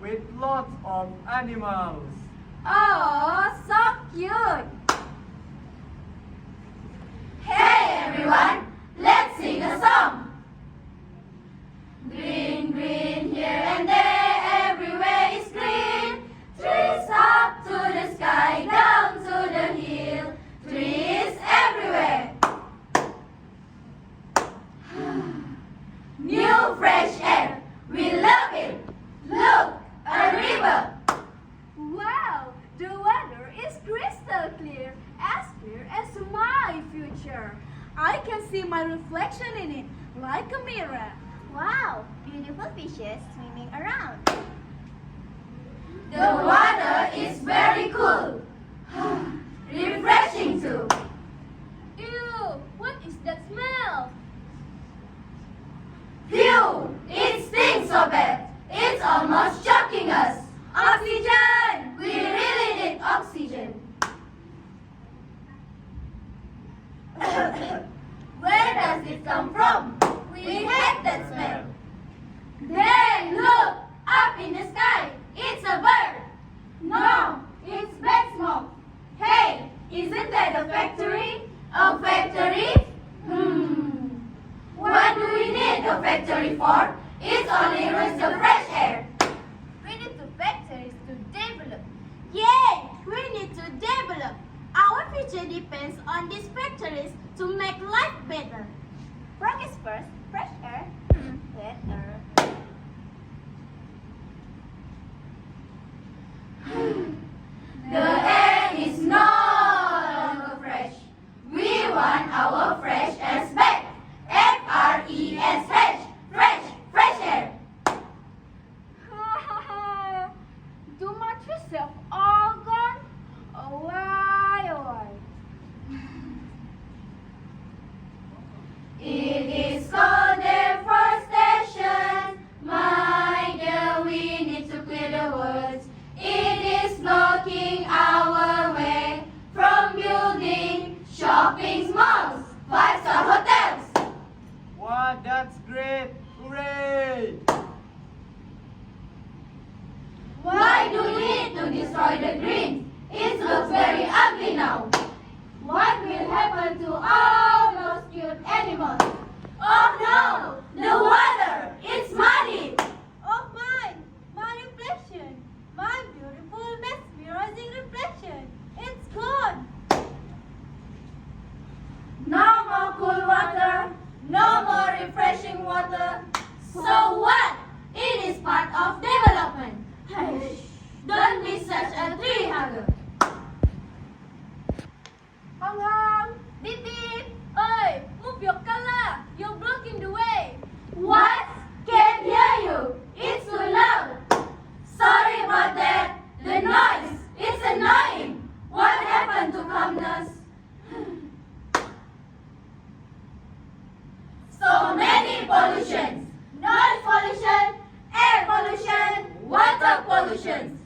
with lots of animals. Oh, so cute! Hey everyone, let's sing a song. Green, green, here and there, everywhere is green. Trees up to the sky, down to the hill. Trees everywhere. New fresh air, we love it. Look, a river. Wow, the water is crystal clear as my future. I can see my reflection in it like a mirror. Wow, beautiful fishes swimming around. The water is very cool. Refreshing too. Ew, what is that smell? Phew! It stinks so bad. It's almost choking us. Oxygen! We really need oxygen. Where does it come from? We hate that smell. There, look! Up in the sky. It's a bird. No, it's bad smoke. Hey, isn't that a factory? A factory? What do we need a factory for? It only ruins the fresh air. We need the factories to develop. Yay! We need to develop. Our future depends on these factories to make life better. Progress first, fresh air, better. The air is no longer fresh. We want our fresh air back. F-R-E-S-H. Fresh, fresh air. Do my yourself all gone? Oh, why, oh, why? It is called deforestation. My dear, we need to clear the woods. It is blocking our way from building shopping malls, five-star hotels. Wow, that's great! Hooray! Why do we need to destroy the green? It looks very ugly now. What will happen to all those cute animals? Oh no! The water! It's muddy! Oh my reflection, my beautiful mesmerizing reflection. It's gone. No more cool water, no more refreshing water. So what? It is part of development. Hush! Don't be such a tree hugger. Hong Hong, beep beep. Oi, move your color. You're blocking the way. What? Can't hear you. It's too loud. Sorry about that. The noise. It's annoying. What happened to calmness? So many pollutions. Noise pollution, air pollution, water pollution.